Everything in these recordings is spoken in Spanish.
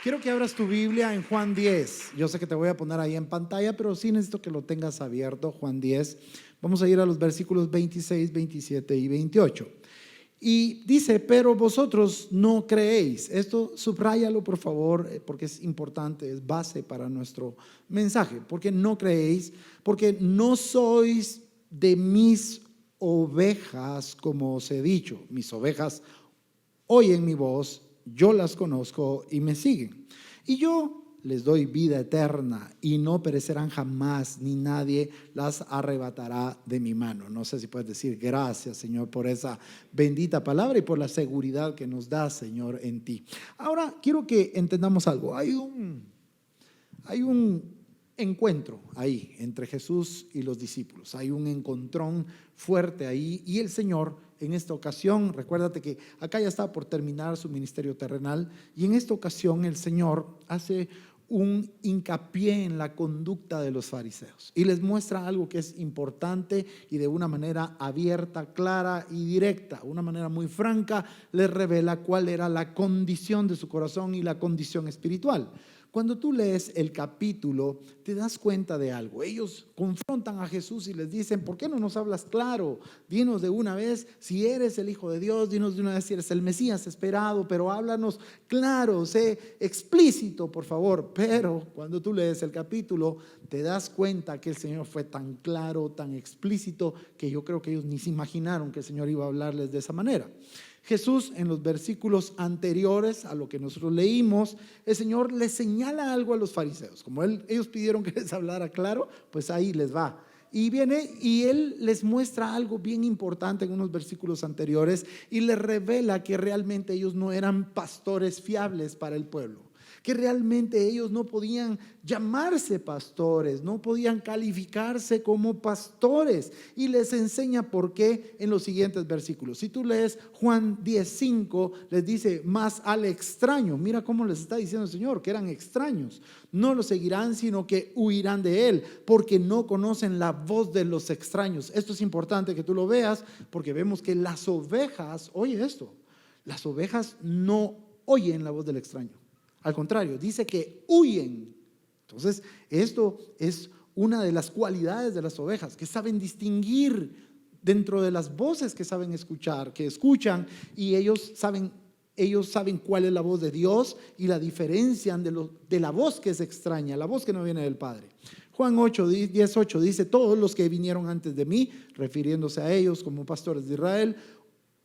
Quiero que abras tu Biblia en Juan 10. Yo sé que te voy a poner ahí en pantalla, pero sí necesito que lo tengas abierto, Juan 10. Vamos a ir a los versículos 26, 27 y 28. Y dice, pero vosotros no creéis. Esto subráyalo por favor, porque es importante, es base para nuestro mensaje. Porque no creéis, porque no sois de mis ovejas, como os he dicho. Mis ovejas oyen mi voz, yo las conozco y me siguen. Y yo les doy vida eterna y no perecerán jamás, ni nadie las arrebatará de mi mano. No sé si puedes decir gracias, Señor, por esa bendita palabra y por la seguridad que nos da, Señor, en ti. Ahora quiero que entendamos algo. Hay un encuentro ahí entre Jesús y los discípulos. Hay un encontrón fuerte ahí y el Señor en esta ocasión, recuérdate que acá ya está por terminar su ministerio terrenal y en esta ocasión el Señor hace un hincapié en la conducta de los fariseos y les muestra algo que es importante y de una manera abierta, clara y directa, una manera muy franca, les revela cuál era la condición de su corazón y la condición espiritual. Cuando tú lees el capítulo, te das cuenta de algo. Ellos confrontan a Jesús y les dicen, ¿por qué no nos hablas claro? Dinos de una vez si eres el Hijo de Dios, dinos de una vez si eres el Mesías esperado, pero háblanos claro, sé explícito, por favor. Pero cuando tú lees el capítulo, te das cuenta que el Señor fue tan claro, tan explícito, que yo creo que ellos ni se imaginaron que el Señor iba a hablarles de esa manera. Jesús en los versículos anteriores a lo que nosotros leímos, el Señor les señala algo a los fariseos. Como ellos pidieron que les hablara claro, pues ahí les va. Y viene y Él les muestra algo bien importante en unos versículos anteriores y les revela que realmente ellos no eran pastores fiables para el pueblo, que realmente ellos no podían llamarse pastores, no podían calificarse como pastores, y les enseña por qué en los siguientes versículos. Si tú lees Juan 10:5, les dice, más al extraño, mira cómo les está diciendo el Señor, que eran extraños, no lo seguirán, sino que huirán de él, porque no conocen la voz de los extraños. Esto es importante que tú lo veas, porque vemos que las ovejas, oye esto, las ovejas no oyen la voz del extraño. Al contrario, dice que huyen. Entonces, esto es una de las cualidades de las ovejas, que saben distinguir dentro de las voces que saben escuchar, que escuchan, y ellos saben cuál es la voz de Dios y la diferencian de la voz que es extraña, la voz que no viene del Padre. Juan 10:8 dice, todos los que vinieron antes de mí, refiriéndose a ellos como pastores de Israel,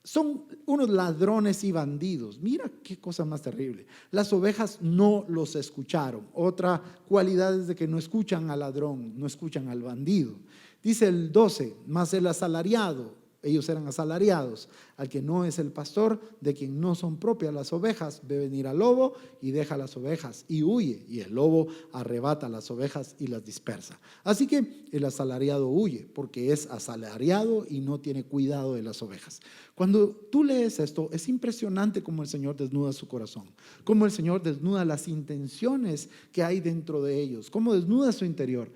son unos ladrones y bandidos. Mira qué cosa más terrible. Las ovejas no los escucharon. Otra cualidad es de que no escuchan al ladrón, no escuchan al bandido. Dice el 12, más el asalariado. Ellos eran asalariados. Al que no es el pastor, de quien no son propias las ovejas, ve venir al lobo y deja las ovejas y huye, y el lobo arrebata las ovejas y las dispersa. Así que el asalariado huye porque es asalariado y no tiene cuidado de las ovejas. Cuando tú lees esto, es impresionante cómo el Señor desnuda su corazón, cómo el Señor desnuda las intenciones que hay dentro de ellos, cómo desnuda su interior.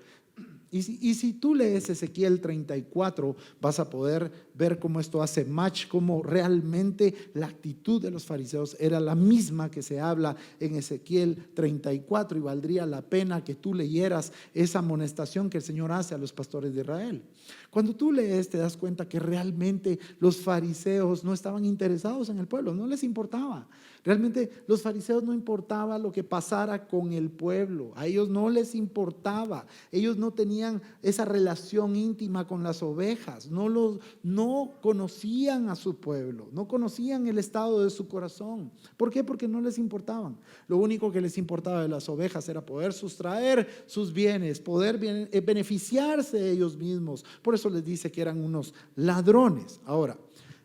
Y si tú lees Ezequiel 34, vas a poder ver cómo esto hace match, cómo realmente la actitud de los fariseos era la misma que se habla en Ezequiel 34, y valdría la pena que tú leyeras esa amonestación que el Señor hace a los pastores de Israel. Cuando tú lees, te das cuenta que realmente los fariseos no estaban interesados en el pueblo, no les importaba. Realmente los fariseos no importaba lo que pasara con el pueblo, a ellos no les importaba, ellos no tenían esa relación íntima con las ovejas, no conocían a su pueblo, no conocían el estado de su corazón. ¿Por qué? Porque no les importaban. Lo único que les importaba de las ovejas era poder sustraer sus bienes, poder beneficiarse ellos mismos. Por eso les dice que eran unos ladrones. Ahora,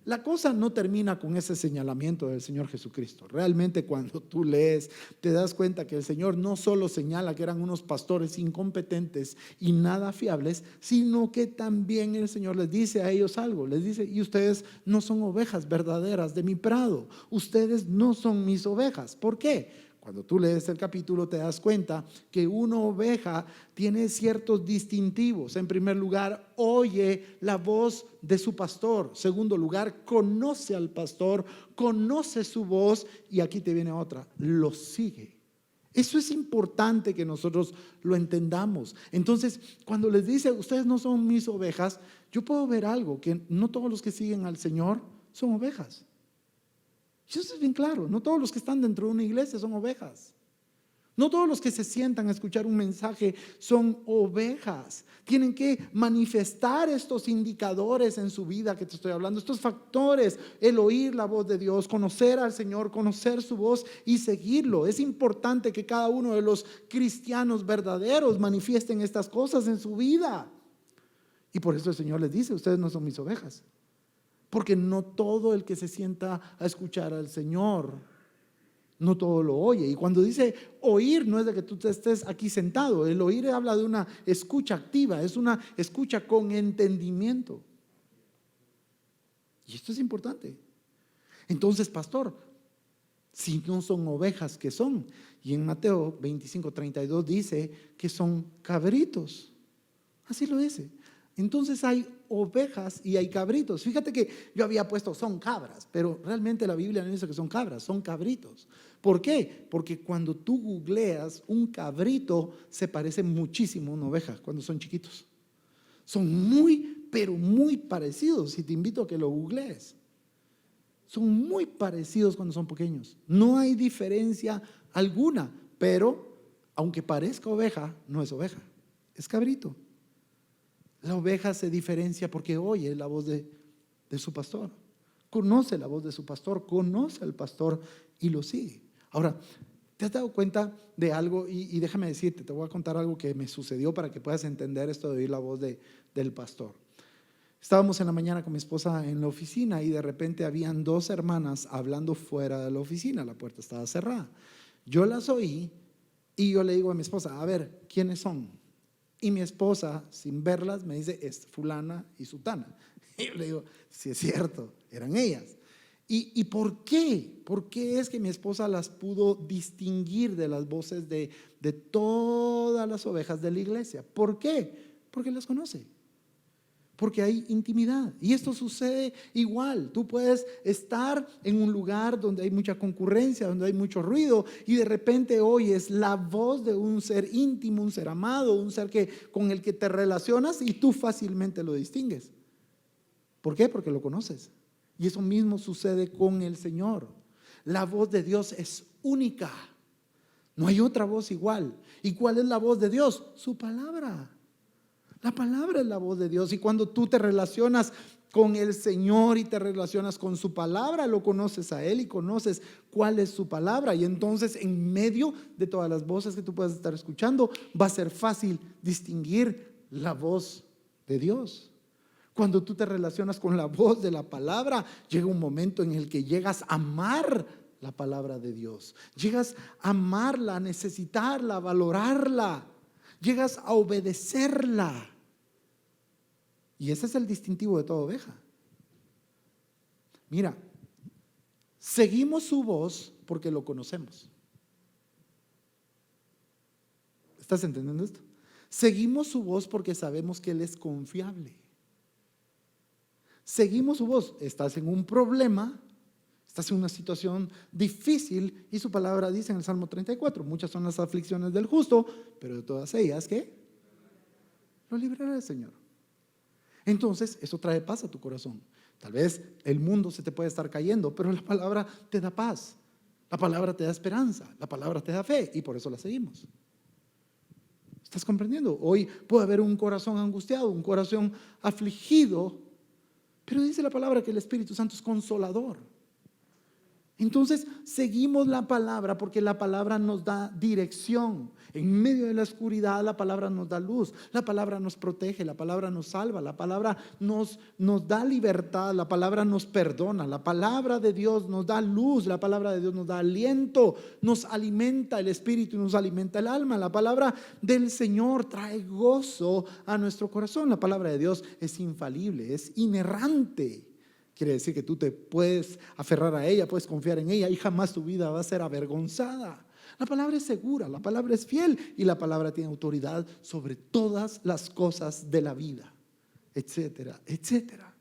la cosa no termina con ese señalamiento del Señor Jesucristo. Realmente cuando tú lees, te das cuenta que el Señor no solo señala que eran unos pastores incompetentes y nada fiables, sino que también el Señor les dice a ellos algo. Les dice, y ustedes no son ovejas verdaderas de mi prado, ustedes no son mis ovejas. ¿Por qué? Cuando tú lees el capítulo te das cuenta que una oveja tiene ciertos distintivos. En primer lugar, oye la voz de su pastor. Segundo lugar, conoce al pastor, conoce su voz, y aquí te viene otra, lo sigue. Eso es importante que nosotros lo entendamos. Entonces, cuando les dice, ustedes no son mis ovejas, yo puedo ver algo, que no todos los que siguen al Señor son ovejas. Y eso es bien claro, no todos los que están dentro de una iglesia son ovejas. No todos los que se sientan a escuchar un mensaje son ovejas. Tienen que manifestar estos indicadores en su vida que te estoy hablando, estos factores: el oír la voz de Dios, conocer al Señor, conocer su voz y seguirlo. Es importante que cada uno de los cristianos verdaderos manifiesten estas cosas en su vida. Y por eso el Señor les dice, ustedes no son mis ovejas. Porque no todo el que se sienta a escuchar al Señor, no todo lo oye. Y cuando dice oír, no es de que tú estés aquí sentado. El oír habla de una escucha activa, es una escucha con entendimiento. Y esto es importante. Entonces, pastor, si no son ovejas, ¿qué son? Y en Mateo 25:32 dice que son cabritos. Así lo dice. Entonces hay ovejas y hay cabritos. Fíjate que yo había puesto son cabras, pero realmente la Biblia no dice que son cabras, son cabritos. ¿Por qué? Porque cuando tú googleas, un cabrito se parece muchísimo a una oveja cuando son chiquitos. Son muy, pero muy parecidos, y te invito a que lo googlees. Son muy parecidos cuando son pequeños. No hay diferencia alguna, pero aunque parezca oveja, no es oveja, es cabrito. La oveja se diferencia porque oye la voz de su pastor, conoce la voz de su pastor, conoce al pastor y lo sigue. Ahora, ¿te has dado cuenta de algo? Y déjame decirte, te voy a contar algo que me sucedió para que puedas entender esto de oír la voz del pastor. Estábamos en la mañana con mi esposa en la oficina y de repente habían dos hermanas hablando fuera de la oficina, la puerta estaba cerrada. Yo las oí y yo le digo a mi esposa, a ver, ¿quiénes son? Y mi esposa, sin verlas, me dice, es fulana y sutana. Y yo le digo, sí es cierto, eran ellas. ¿Y por qué? ¿Por qué es que mi esposa las pudo distinguir de las voces de todas las ovejas de la iglesia? ¿Por qué? Porque las conoce. Porque hay intimidad. Y esto sucede igual. Tú puedes estar en un lugar donde hay mucha concurrencia, donde hay mucho ruido, y de repente oyes la voz de un ser íntimo, un ser amado, un ser con el que te relacionas, y tú fácilmente lo distingues. ¿Por qué? Porque lo conoces. Y eso mismo sucede con el Señor. La voz de Dios es única. No hay otra voz igual. ¿Y cuál es la voz de Dios? Su palabra. La palabra es la voz de Dios, y cuando tú te relacionas con el Señor y te relacionas con su palabra, lo conoces a Él y conoces cuál es su palabra. Y entonces, en medio de todas las voces que tú puedas estar escuchando, va a ser fácil distinguir la voz de Dios. Cuando tú te relacionas con la voz de la palabra, llega un momento en el que llegas a amar la palabra de Dios. Llegas a amarla, a necesitarla, a valorarla. Llegas a obedecerla. Y ese es el distintivo de toda oveja. Mira, seguimos su voz porque lo conocemos. ¿Estás entendiendo esto? Seguimos su voz porque sabemos que Él es confiable. Seguimos su voz. Estás en un problema, estás en una situación difícil, y su palabra dice en el Salmo 34, muchas son las aflicciones del justo, pero de todas ellas, ¿qué? Lo librará el Señor. Entonces, eso trae paz a tu corazón. Tal vez el mundo se te puede estar cayendo, pero la palabra te da paz. La palabra te da esperanza. La palabra te da fe, y por eso la seguimos. ¿Estás comprendiendo? Hoy puede haber un corazón angustiado, un corazón afligido, pero dice la palabra que el Espíritu Santo es consolador. Entonces seguimos la palabra porque la palabra nos da dirección. En medio de la oscuridad la palabra nos da luz, la palabra nos protege, la palabra nos salva, la palabra nos da libertad, la palabra nos perdona, la palabra de Dios nos da luz, la palabra de Dios nos da aliento, nos alimenta el espíritu y nos alimenta el alma. La palabra del Señor trae gozo a nuestro corazón. La palabra de Dios es infalible, es inerrante. Quiere decir que tú te puedes aferrar a ella, puedes confiar en ella, y jamás tu vida va a ser avergonzada. La palabra es segura, la palabra es fiel, y la palabra tiene autoridad sobre todas las cosas de la vida, etcétera, etcétera.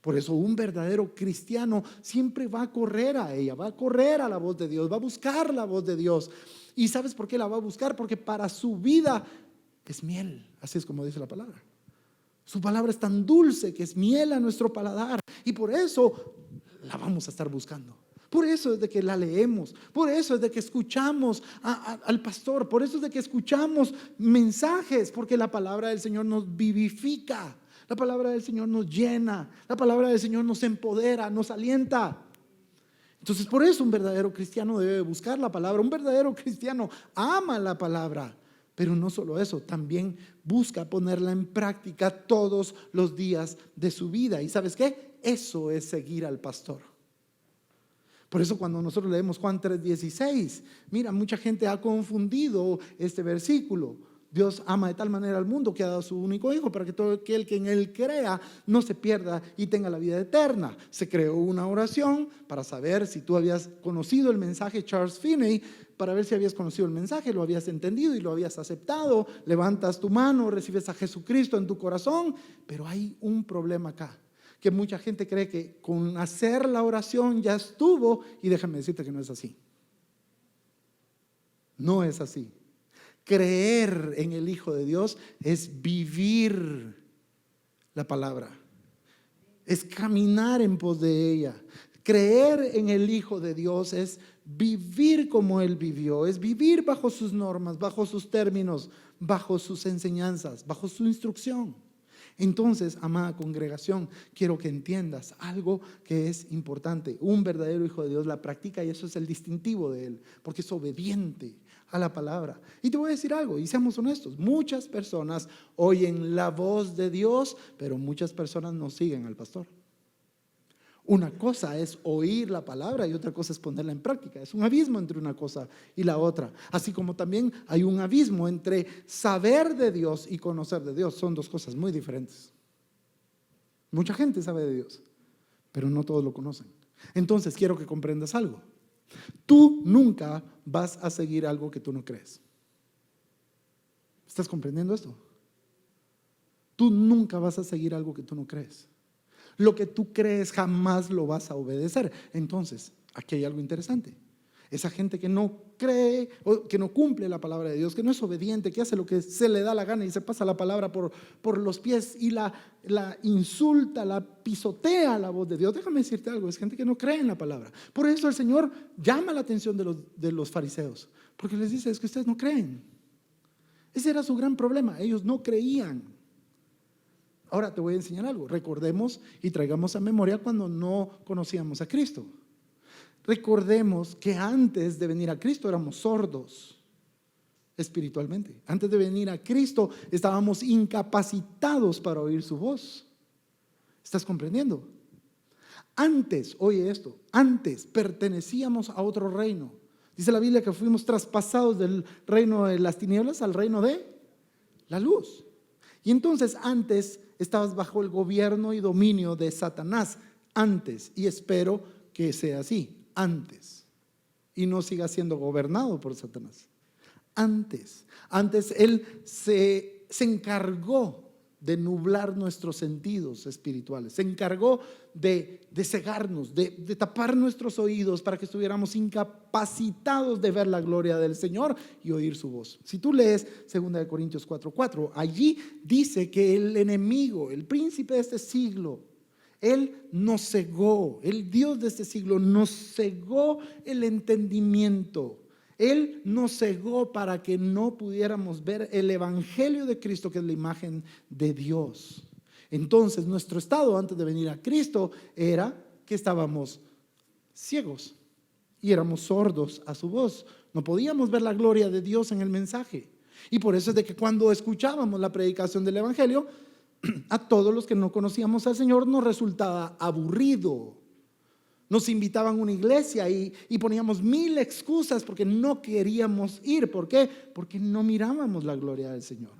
Por eso un verdadero cristiano siempre va a correr a ella, va a correr a la voz de Dios, va a buscar la voz de Dios. ¿Y sabes por qué la va a buscar? Porque para su vida es miel, así es como dice la palabra. Su palabra es tan dulce que es miel a nuestro paladar, y por eso la vamos a estar buscando. Por eso es de que la leemos, por eso es de que escuchamos al pastor, por eso es de que escuchamos mensajes, porque la palabra del Señor nos vivifica, la palabra del Señor nos llena, la palabra del Señor nos empodera, nos alienta. Entonces, por eso un verdadero cristiano debe buscar la palabra, un verdadero cristiano ama la palabra. Pero no solo eso, también busca ponerla en práctica todos los días de su vida. ¿Y sabes qué? Eso es seguir al pastor. Por eso cuando nosotros leemos Juan 3:16, mira, mucha gente ha confundido este versículo. Dios ama de tal manera al mundo que ha dado a su único hijo para que todo aquel que en él crea no se pierda y tenga la vida eterna. Se creó una oración para saber si tú habías conocido el mensaje, Charles Finney, para ver si habías conocido el mensaje, lo habías entendido y lo habías aceptado. Levantas tu mano, recibes a Jesucristo en tu corazón. Pero hay un problema acá, que mucha gente cree que con hacer la oración ya estuvo, y déjame decirte que no es así. No es así. Creer en el Hijo de Dios es vivir la palabra, es caminar en pos de ella. Creer en el Hijo de Dios es vivir como Él vivió, es vivir bajo sus normas, bajo sus términos, bajo sus enseñanzas, bajo su instrucción. Entonces, amada congregación, quiero que entiendas algo que es importante. Un verdadero hijo de Dios la practica, y eso es el distintivo de él, porque es obediente a la palabra. Y te voy a decir algo, y seamos honestos, muchas personas oyen la voz de Dios, pero muchas personas no siguen al pastor. Una cosa es oír la palabra y otra cosa es ponerla en práctica. Es un abismo entre una cosa y la otra. Así como también hay un abismo entre saber de Dios y conocer de Dios. Son dos cosas muy diferentes. Mucha gente sabe de Dios, pero no todos lo conocen. Entonces quiero que comprendas algo. Tú nunca vas a seguir algo que tú no crees. ¿Estás comprendiendo esto? Tú nunca vas a seguir algo que tú no crees. Lo que tú crees jamás lo vas a obedecer. Entonces, aquí hay algo interesante. Esa gente que no cree, o que no cumple la palabra de Dios, que no es obediente, que hace lo que se le da la gana y se pasa la palabra por los pies y la insulta, la pisotea la voz de Dios. Déjame decirte algo, es gente que no cree en la palabra. Por eso el Señor llama la atención de los fariseos, porque les dice, es que ustedes no creen. Ese era su gran problema, ellos no creían. Ahora te voy a enseñar algo. Recordemos y traigamos a memoria cuando no conocíamos a Cristo. Recordemos que antes de venir a Cristo éramos sordos espiritualmente. Antes de venir a Cristo estábamos incapacitados para oír su voz. ¿Estás comprendiendo? Antes, oye esto, antes pertenecíamos a otro reino. Dice la Biblia que fuimos traspasados del reino de las tinieblas al reino de la luz. Y entonces antes estabas bajo el gobierno y dominio de Satanás. Antes, y espero que sea así, antes. Y no siga siendo gobernado por Satanás. Antes él se encargó de nublar nuestros sentidos espirituales. Se encargó de cegarnos, de tapar nuestros oídos para que estuviéramos incapacitados de ver la gloria del Señor y oír su voz. Si tú lees 2 Corintios 4:4, allí dice que el enemigo, el príncipe de este siglo, él nos cegó, el Dios de este siglo nos cegó el entendimiento. Él nos cegó para que no pudiéramos ver el evangelio de Cristo, que es la imagen de Dios. Entonces nuestro estado antes de venir a Cristo era que estábamos ciegos y éramos sordos a su voz. No podíamos ver la gloria de Dios en el mensaje. Y por eso es de que cuando escuchábamos la predicación del evangelio, a todos los que no conocíamos al Señor nos resultaba aburrido. Nos invitaban a una iglesia y poníamos 1000 excusas porque no queríamos ir. ¿Por qué? Porque no mirábamos la gloria del Señor.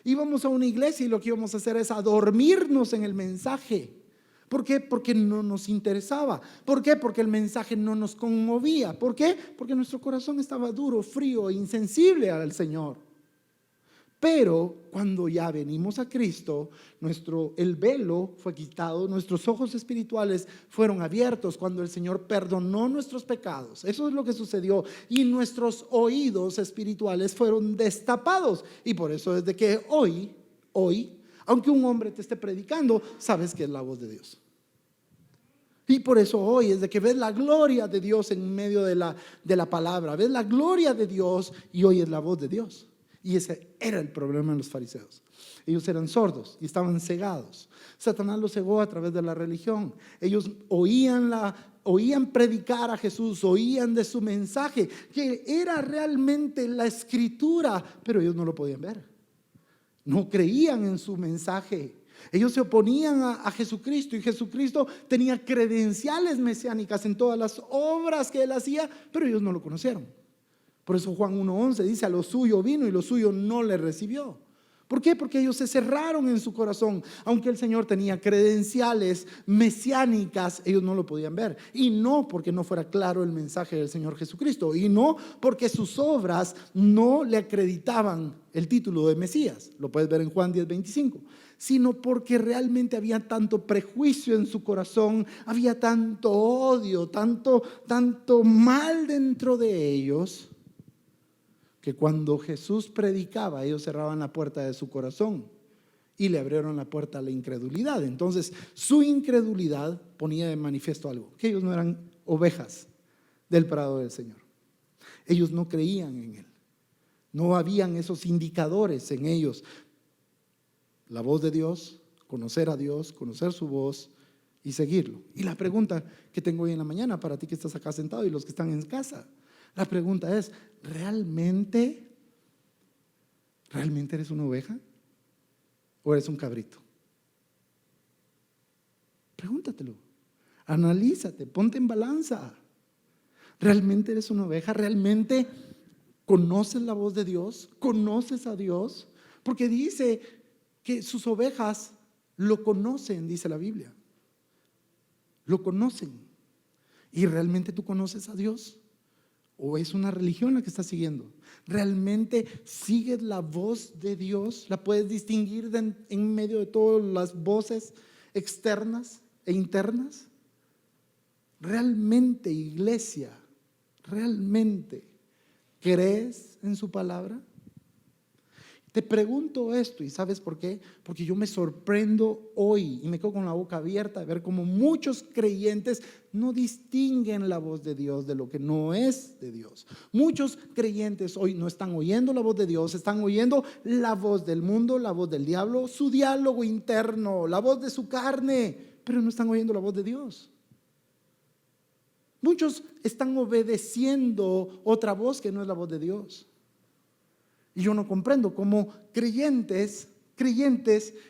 Íbamos a una iglesia y lo que íbamos a hacer es a dormirnos en el mensaje. ¿Por qué? Porque no nos interesaba. ¿Por qué? Porque el mensaje no nos conmovía. ¿Por qué? Porque nuestro corazón estaba duro, frío e insensible al Señor. Pero cuando ya venimos a Cristo, el velo fue quitado, nuestros ojos espirituales fueron abiertos cuando el Señor perdonó nuestros pecados. Eso es lo que sucedió. Y nuestros oídos espirituales fueron destapados. Y por eso desde que hoy, aunque un hombre te esté predicando, sabes que es la voz de Dios. Y por eso hoy es de que ves la gloria de Dios en medio de la palabra. Ves la gloria de Dios y hoy es la voz de Dios. Y ese era el problema de los fariseos. Ellos eran sordos y estaban cegados. Satanás los cegó a través de la religión. Ellos oían predicar a Jesús, oían de su mensaje, que era realmente la escritura, pero ellos no lo podían ver. No creían en su mensaje. Ellos se oponían a Jesucristo, y Jesucristo tenía credenciales mesiánicas en todas las obras que él hacía, pero ellos no lo conocieron. Por eso Juan 1:11 dice: a lo suyo vino y lo suyo no le recibió. ¿Por qué? Porque ellos se cerraron en su corazón. Aunque el Señor tenía credenciales mesiánicas, ellos no lo podían ver. Y no porque no fuera claro el mensaje del Señor Jesucristo, y no porque sus obras no le acreditaban el título de Mesías. Lo puedes ver en Juan 10:25. Sino porque realmente había tanto prejuicio en su corazón, había tanto odio, tanto mal dentro de ellos, que cuando Jesús predicaba, ellos cerraban la puerta de su corazón y le abrieron la puerta a la incredulidad. Entonces su incredulidad ponía de manifiesto algo: que ellos no eran ovejas del prado del Señor. Ellos no creían en Él. No habían esos indicadores en ellos: la voz de Dios, conocer a Dios, conocer su voz y seguirlo. Y la pregunta que tengo hoy en la mañana para ti que estás acá sentado y los que están en casa, la pregunta es: ¿realmente eres una oveja o eres un cabrito? Pregúntatelo, analízate, ponte en balanza. ¿Realmente eres una oveja? ¿Realmente conoces la voz de Dios? ¿Conoces a Dios? Porque dice que sus ovejas lo conocen, dice la Biblia. Lo conocen. ¿Y realmente tú conoces a Dios? ¿O es una religión la que estás siguiendo? ¿Realmente sigues la voz de Dios? ¿La puedes distinguir en medio de todas las voces externas e internas? ¿Realmente, iglesia, realmente crees en su palabra? Te pregunto esto, ¿y sabes por qué? Porque yo me sorprendo hoy y me quedo con la boca abierta de ver cómo muchos creyentes no distinguen la voz de Dios de lo que no es de Dios. Muchos creyentes hoy no están oyendo la voz de Dios, están oyendo la voz del mundo, la voz del diablo, su diálogo interno, la voz de su carne, pero no están oyendo la voz de Dios. Muchos están obedeciendo otra voz que no es la voz de Dios. Y yo no comprendo cómo creyentes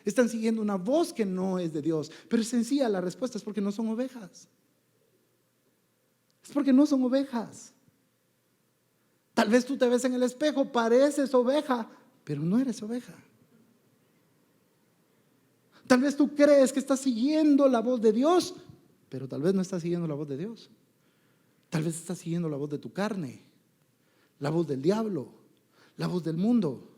están siguiendo una voz que no es de Dios. Pero es sencilla la respuesta: es porque no son ovejas. Es porque no son ovejas. Tal vez tú te ves en el espejo, pareces oveja, pero no eres oveja. Tal vez tú crees que estás siguiendo la voz de Dios, pero tal vez no estás siguiendo la voz de Dios. Tal vez estás siguiendo la voz de tu carne, la voz del diablo, la voz del mundo.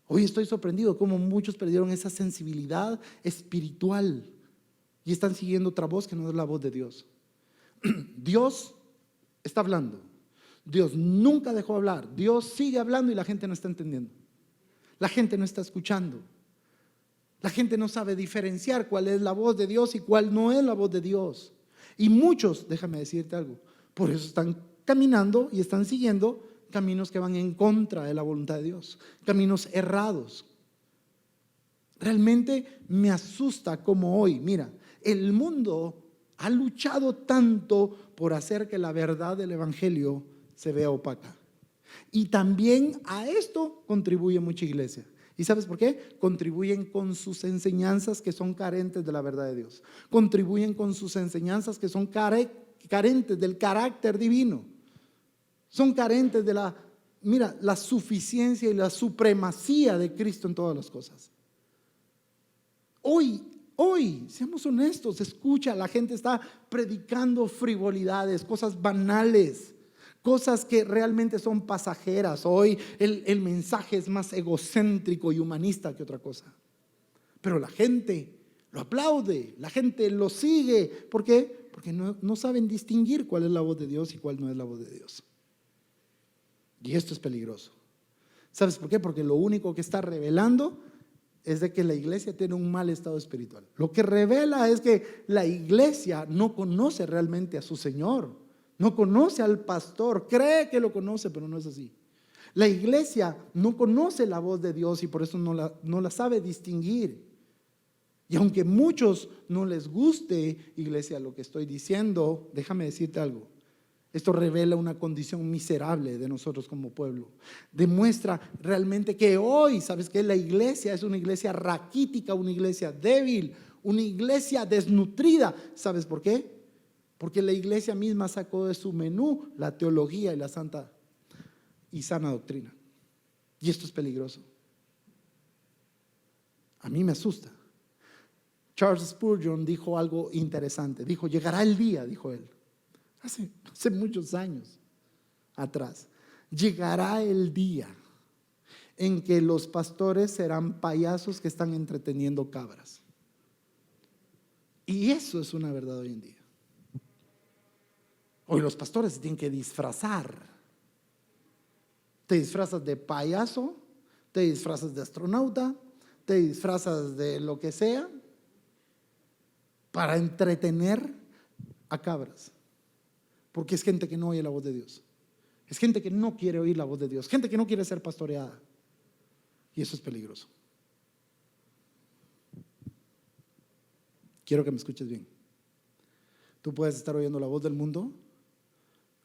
Hoy estoy sorprendido cómo muchos perdieron esa sensibilidad espiritual y están siguiendo otra voz que no es la voz de Dios. Dios está hablando. Dios nunca dejó hablar. Dios sigue hablando y la gente no está entendiendo. La gente no está escuchando. La gente no sabe diferenciar cuál es la voz de Dios y cuál no es la voz de Dios. Y muchos, déjame decirte algo, por eso están caminando y están siguiendo caminos que van en contra de la voluntad de Dios, caminos errados. Realmente me asusta como hoy, mira, el mundo ha luchado tanto por hacer que la verdad del evangelio se vea opaca. Y también a esto contribuye mucha iglesia. ¿Y sabes por qué? Contribuyen con sus enseñanzas que son carentes de la verdad de Dios. Contribuyen con sus enseñanzas que son carentes del carácter divino. Son carentes de la suficiencia y la supremacía de Cristo en todas las cosas. Hoy, seamos honestos, escucha, la gente está predicando frivolidades, cosas banales, cosas que realmente son pasajeras. Hoy el mensaje es más egocéntrico y humanista que otra cosa. Pero la gente lo aplaude, la gente lo sigue. ¿Por qué? Porque no saben distinguir cuál es la voz de Dios y cuál no es la voz de Dios. Y esto es peligroso. ¿Sabes por qué? Porque lo único que está revelando es de que la iglesia tiene un mal estado espiritual. Lo que revela es que la iglesia no conoce realmente a su Señor, no conoce al pastor, cree que lo conoce, pero no es así. La iglesia no conoce la voz de Dios y por eso no la sabe distinguir. Y aunque muchos no les guste, iglesia, lo que estoy diciendo, déjame decirte algo. Esto revela una condición miserable de nosotros como pueblo. Demuestra realmente que hoy, ¿sabes qué? La iglesia es una iglesia raquítica, una iglesia débil, una iglesia desnutrida. ¿Sabes por qué? Porque la iglesia misma sacó de su menú la teología y la santa y sana doctrina. Y esto es peligroso. A mí me asusta. Charles Spurgeon dijo algo interesante. Dijo, llegará el día, dijo él. Hace muchos años atrás, llegará el día en que los pastores serán payasos que están entreteniendo cabras. Y eso es una verdad hoy en día. Hoy los pastores se tienen que disfrazar. Te disfrazas de payaso, te disfrazas de astronauta, te disfrazas de lo que sea para entretener a cabras. Porque es gente que no oye la voz de Dios. Es gente que no quiere oír la voz de Dios. Gente que no quiere ser pastoreada. Y eso es peligroso. Quiero que me escuches bien. Tú puedes estar oyendo la voz del mundo,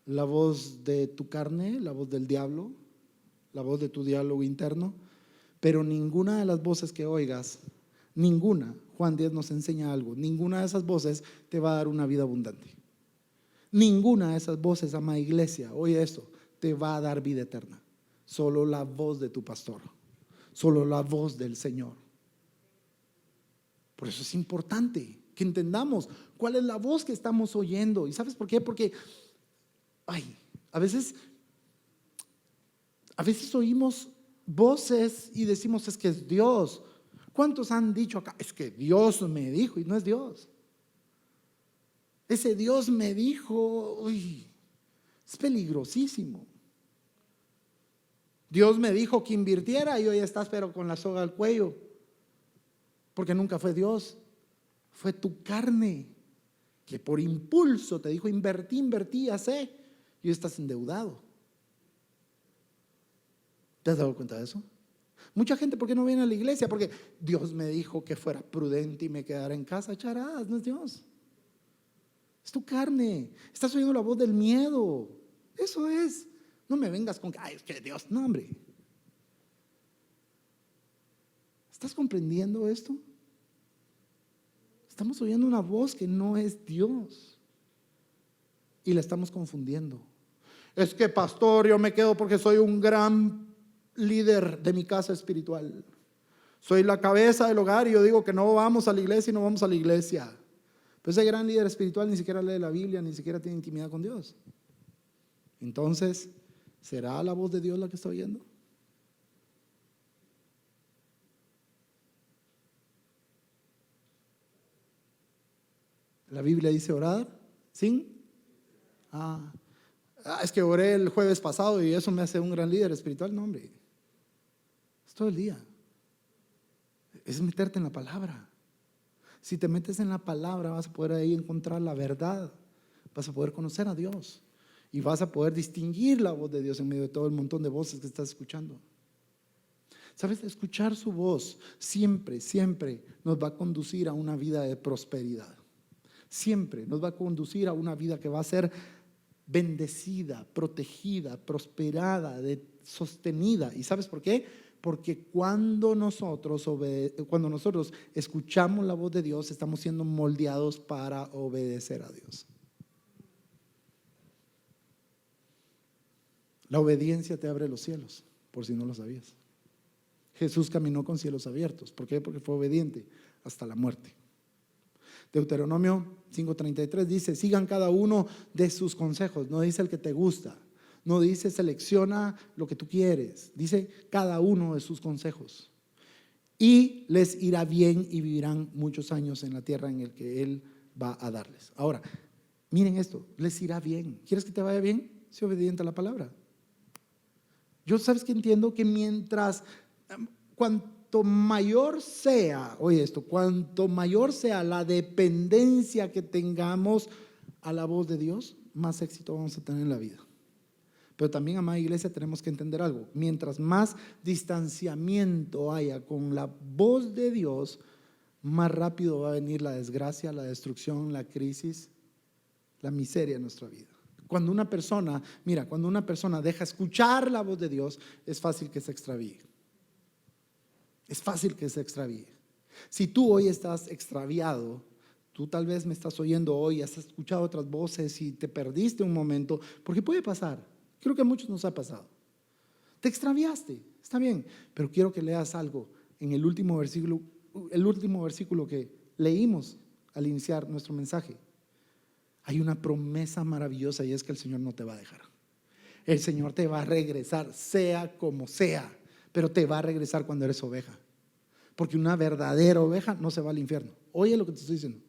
la voz de tu carne, la voz del diablo, la voz de tu diálogo interno, pero ninguna de las voces que oigas, ninguna, Juan 10 nos enseña algo, ninguna de esas voces te va a dar una vida abundante. Ninguna de esas voces, amada iglesia, oye esto, te va a dar vida eterna. Solo la voz de tu pastor, solo la voz del Señor. Por eso es importante que entendamos cuál es la voz que estamos oyendo. ¿Y sabes por qué? Porque a veces oímos voces y decimos es que es Dios. ¿Cuántos han dicho acá? Es que Dios me dijo, y no es Dios. Ese Dios me dijo, es peligrosísimo. Dios me dijo que invirtiera y hoy estás pero con la soga al cuello. Porque nunca fue Dios, fue tu carne que por impulso te dijo invertí, hacé, y hoy estás endeudado. ¿Te has dado cuenta de eso? Mucha gente, ¿por qué no viene a la iglesia? Porque Dios me dijo que fuera prudente y me quedara en casa. Charadas, no es Dios. Es tu carne. Estás oyendo la voz del miedo. Eso es. No me vengas con que, es que Dios, no, hombre. ¿Estás comprendiendo esto? Estamos oyendo una voz que no es Dios y la estamos confundiendo. Es que pastor, yo me quedo porque soy un gran líder de mi casa espiritual. Soy la cabeza del hogar y yo digo que no vamos a la iglesia y no vamos a la iglesia. Pero ese gran líder espiritual ni siquiera lee la Biblia, ni siquiera tiene intimidad con Dios. Entonces, ¿será la voz de Dios la que está oyendo? La Biblia dice orar sin. Es que oré el jueves pasado y eso me hace un gran líder espiritual. No, hombre, es todo el día. Es meterte en la palabra. Si te metes en la palabra vas a poder ahí encontrar la verdad, vas a poder conocer a Dios y vas a poder distinguir la voz de Dios en medio de todo el montón de voces que estás escuchando. ¿Sabes? Escuchar su voz siempre nos va a conducir a una vida de prosperidad. Siempre nos va a conducir a una vida que va a ser bendecida, protegida, prosperada, sostenida. ¿Y sabes por qué? Porque cuando nosotros escuchamos la voz de Dios, estamos siendo moldeados para obedecer a Dios. La obediencia te abre los cielos, por si no lo sabías. Jesús caminó con cielos abiertos. ¿Por qué? Porque fue obediente hasta la muerte. Deuteronomio 5:33 dice: sigan cada uno de sus consejos. No dice el que te gusta, no dice selecciona lo que tú quieres, dice cada uno de sus consejos. Y les irá bien y vivirán muchos años en la tierra en el que Él va a darles. Ahora, miren esto, les irá bien. ¿Quieres que te vaya bien? Sé obediente a la palabra. Yo, ¿sabes qué entiendo? Que mientras, cuanto mayor sea, oye esto, cuanto mayor sea la dependencia que tengamos a la voz de Dios, más éxito vamos a tener en la vida. Pero también, amada iglesia, tenemos que entender algo. Mientras más distanciamiento haya con la voz de Dios, más rápido va a venir la desgracia, la destrucción, la crisis, la miseria en nuestra vida. Cuando una persona, mira, cuando una persona deja escuchar la voz de Dios, es fácil que se extravíe. Es fácil que se extravíe. Si tú hoy estás extraviado, tú tal vez me estás oyendo hoy, has escuchado otras voces y te perdiste un momento, porque puede pasar. Creo que a muchos nos ha pasado. Te extraviaste, está bien, pero quiero que leas algo en el último versículo que leímos al iniciar nuestro mensaje. Hay una promesa maravillosa y es que el Señor no te va a dejar. El Señor te va a regresar, sea como sea, pero te va a regresar cuando eres oveja. Porque una verdadera oveja no se va al infierno. Oye lo que te estoy diciendo.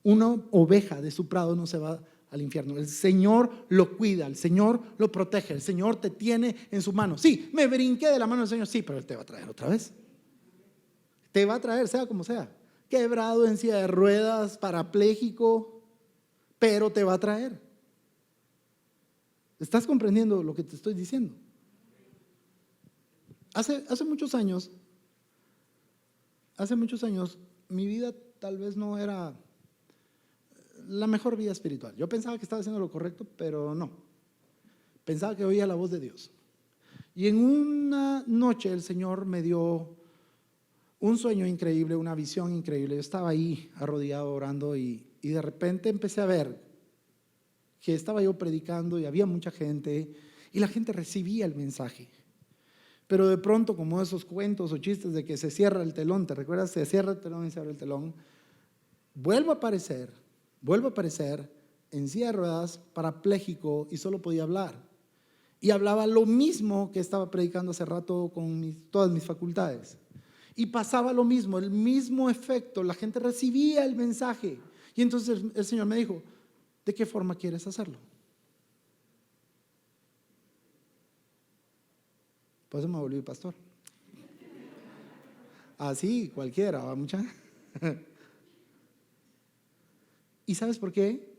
Una oveja de su prado no se va al infierno. El Señor lo cuida, el Señor lo protege, el Señor te tiene en su mano. Sí, me brinqué de la mano del Señor, sí, pero Él te va a traer otra vez. Te va a traer, sea como sea. Quebrado, en silla de ruedas, parapléjico, pero te va a traer. ¿Estás comprendiendo lo que te estoy diciendo? Hace muchos años, mi vida tal vez no era la mejor vida espiritual. Yo pensaba que estaba haciendo lo correcto, pero no. Pensaba que oía la voz de Dios. Y en una noche el Señor me dio un sueño increíble, una visión increíble. Yo estaba ahí arrodillado orando y de repente empecé a ver que estaba yo predicando y había mucha gente y la gente recibía el mensaje. Pero de pronto, como esos cuentos o chistes de que se cierra el telón, ¿te recuerdas? Se cierra el telón y se abre el telón. Vuelvo a aparecer en silla de ruedas, parapléjico y solo podía hablar. Y hablaba lo mismo que estaba predicando hace rato con todas mis facultades. Y pasaba lo mismo, el mismo efecto, la gente recibía el mensaje. Y entonces el Señor me dijo, ¿de qué forma quieres hacerlo? Por eso me volví pastor. Así, cualquiera, ¿va mucha? ¿Y sabes por qué?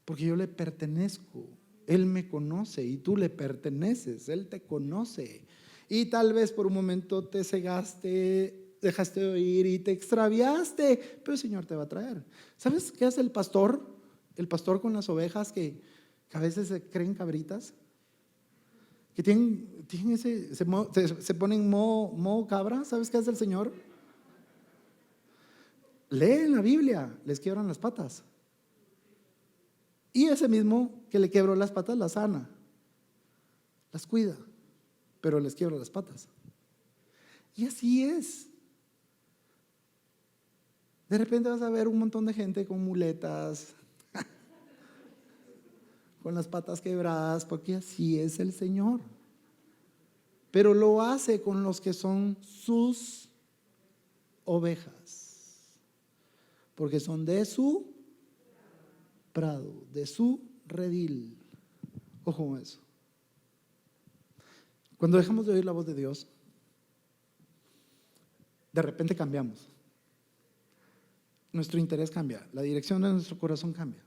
Porque yo le pertenezco. Él me conoce y tú le perteneces. Él te conoce. Y tal vez por un momento te cegaste, dejaste de oír y te extraviaste, pero el Señor te va a traer. ¿Sabes qué hace el pastor? El pastor con las ovejas que a veces se creen cabritas, que tienen se ponen modo cabra. ¿Sabes qué hace el Señor? Leen la Biblia, les quiebran las patas. Y ese mismo que le quebró las patas las sana, las cuida, pero les quiebra las patas. Y así es. De repente vas a ver un montón de gente con muletas, con las patas quebradas, porque así es el Señor. Pero lo hace con los que son sus ovejas, porque son de su prado, de su redil. Ojo con eso. Cuando dejamos de oír la voz de Dios, de repente cambiamos. Nuestro interés cambia, la dirección de nuestro corazón cambia.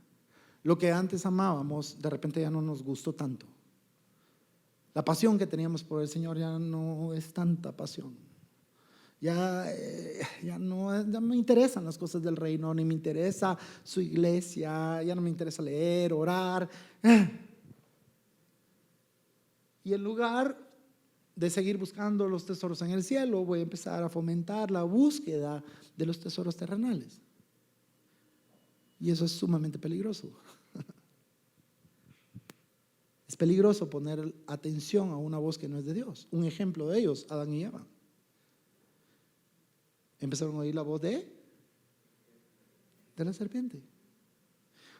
Lo que antes amábamos, de repente ya no nos gustó tanto. La pasión que teníamos por el Señor ya no es tanta pasión. Ya no me interesan las cosas del reino, ni me interesa su iglesia, ya no me interesa leer, orar. Y en lugar de seguir buscando los tesoros en el cielo, voy a empezar a fomentar la búsqueda de los tesoros terrenales. Y eso es sumamente peligroso. Es peligroso poner atención a una voz que no es de Dios. Un ejemplo de ellos, Adán y Eva. Empezaron a oír la voz de la serpiente.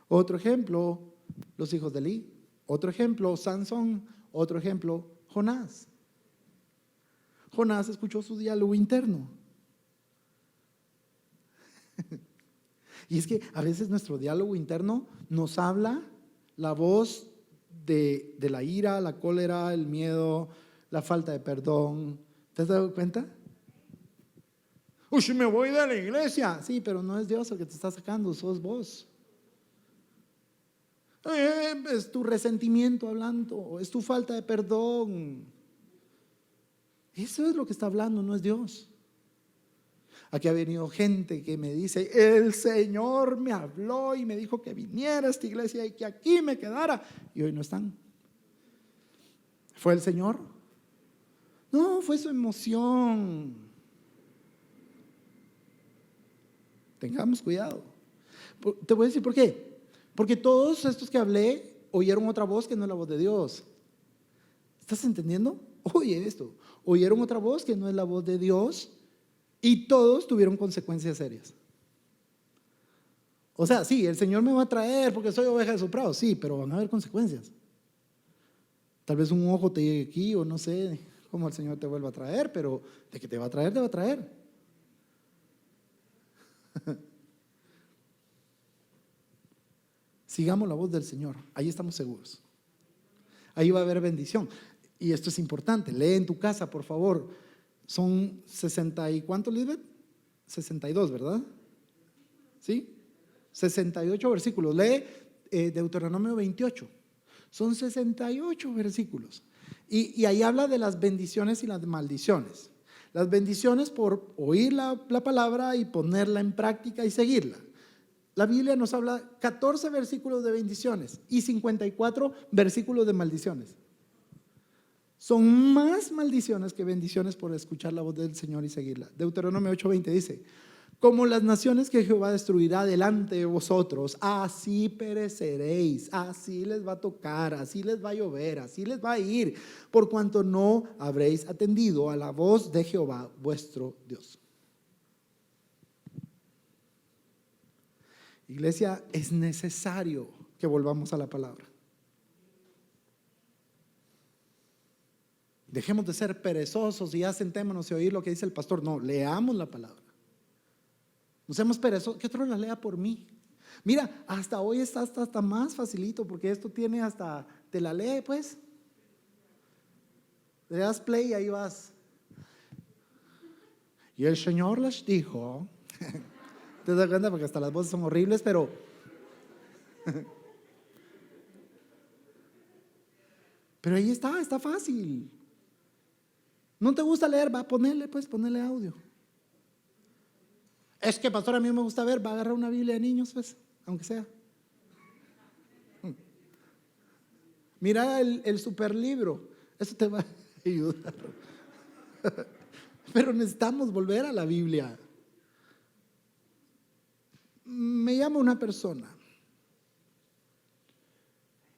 Otro ejemplo, los hijos de Elí. Otro ejemplo, Sansón. Otro ejemplo, Jonás. Jonás escuchó su diálogo interno. Y es que a veces nuestro diálogo interno nos habla la voz de la ira, la cólera, el miedo, la falta de perdón. ¿Te has dado cuenta? Uy, me voy de la iglesia. Sí, pero no es Dios el que te está sacando, sos vos. Es tu resentimiento hablando, es tu falta de perdón. Eso es lo que está hablando, no es Dios. Aquí ha venido gente que me dice: el Señor me habló y me dijo que viniera a esta iglesia y que aquí me quedara. Y hoy no están. ¿Fue el Señor? No, fue su emoción. Tengamos cuidado. Te voy a decir por qué. Porque todos estos que hablé oyeron otra voz que no es la voz de Dios. ¿Estás entendiendo? Oye esto. Oyeron otra voz que no es la voz de Dios y todos tuvieron consecuencias serias. O sea, sí, el Señor me va a traer porque soy oveja de su prado, sí, pero van a haber consecuencias. Tal vez un ojo te llegue aquí o no sé cómo el Señor te vuelva a traer, pero de que te va a traer, te va a traer. Sigamos la voz del Señor, ahí estamos seguros. Ahí va a haber bendición. Y esto es importante, lee en tu casa, por favor. Son 60 y ¿cuánto, Lisbeth? 62, ¿verdad? ¿Sí? 68 versículos. Lee Deuteronomio 28. Son 68 versículos. Y ahí habla de las bendiciones y las maldiciones. Las bendiciones por oír la palabra y ponerla en práctica y seguirla. La Biblia nos habla 14 versículos de bendiciones y 54 versículos de maldiciones. Son más maldiciones que bendiciones por escuchar la voz del Señor y seguirla. Deuteronomio 8:20 dice: como las naciones que Jehová destruirá delante de vosotros, así pereceréis, así les va a tocar, así les va a llover, así les va a ir, por cuanto no habréis atendido a la voz de Jehová vuestro Dios. Iglesia, es necesario que volvamos a la palabra. Dejemos de ser perezosos y ya sentémonos y oír lo que dice el pastor. No, leamos la palabra. No seamos perezosos, que otro la lea por mí. Mira, hasta hoy está hasta más facilito, porque esto tiene hasta, te la lee pues. Le das play y ahí vas. Y el Señor les dijo, te das cuenta porque hasta las voces son horribles, pero ahí está fácil. ¿No te gusta leer? Va a ponerle audio. Es que, pastor, a mí me gusta ver, va a agarrar una Biblia de niños, pues, aunque sea. Mira el super libro, eso te va a ayudar. Pero necesitamos volver a la Biblia. Me llama una persona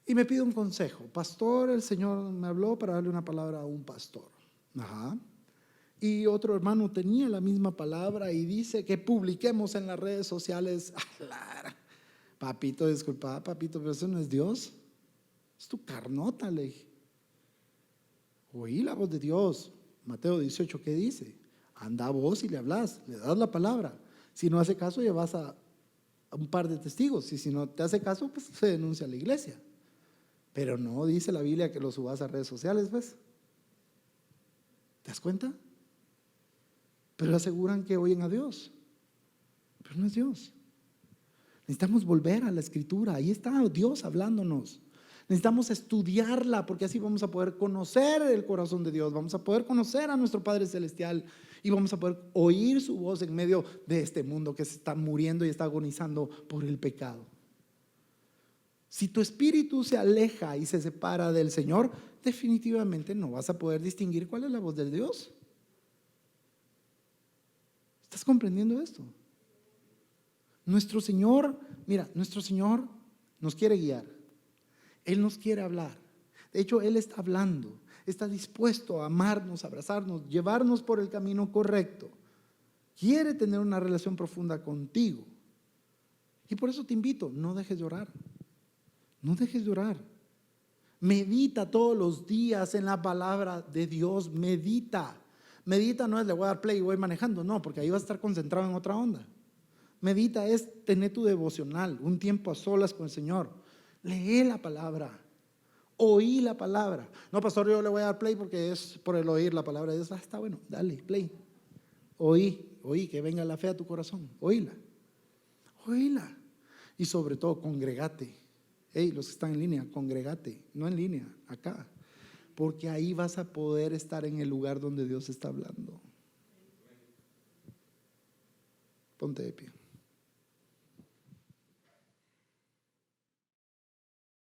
y me pide un consejo. Pastor, el Señor me habló para darle una palabra a un pastor. Ajá. Y otro hermano tenía la misma palabra y dice que publiquemos en las redes sociales. Papito, disculpa, papito, pero eso no es Dios. Es tu carnota, le dije. Oí la voz de Dios. Mateo 18, ¿qué dice? Anda vos y le hablas, le das la palabra. Si no hace caso, llevas a un par de testigos. Y si no te hace caso, pues se denuncia a la iglesia. Pero no dice la Biblia que lo subas a redes sociales, ¿ves? ¿Te das cuenta? Pero aseguran que oyen a Dios, pero no es Dios. Necesitamos volver a la escritura, ahí está Dios hablándonos. Necesitamos estudiarla, porque así vamos a poder conocer el corazón de Dios, vamos a poder conocer a nuestro Padre Celestial y vamos a poder oír su voz en medio de este mundo que se está muriendo y está agonizando por el pecado. Si tu espíritu se aleja y se separa del Señor, definitivamente no vas a poder distinguir cuál es la voz de Dios. ¿Estás comprendiendo esto? Nuestro Señor, mira, nuestro Señor nos quiere guiar. Él nos quiere hablar. De hecho, Él está hablando. Está dispuesto a amarnos, a abrazarnos, llevarnos por el camino correcto. Quiere tener una relación profunda contigo. Y por eso te invito, no dejes de orar. No dejes de orar. Medita todos los días en la palabra de Dios. Medita. Medita no es le voy a dar play y voy manejando, no, porque ahí vas a estar concentrado en otra onda. Medita es tener tu devocional, un tiempo a solas con el Señor. Lee la palabra, oí la palabra. No, pastor, yo le voy a dar play porque es por el oír la palabra de Dios. Está bueno, dale play. Oí, que venga la fe a tu corazón. Oíla. Y sobre todo, congregate. Hey, los que están en línea, congregate. No en línea, acá. Porque ahí vas a poder estar en el lugar donde Dios está hablando. Ponte de pie.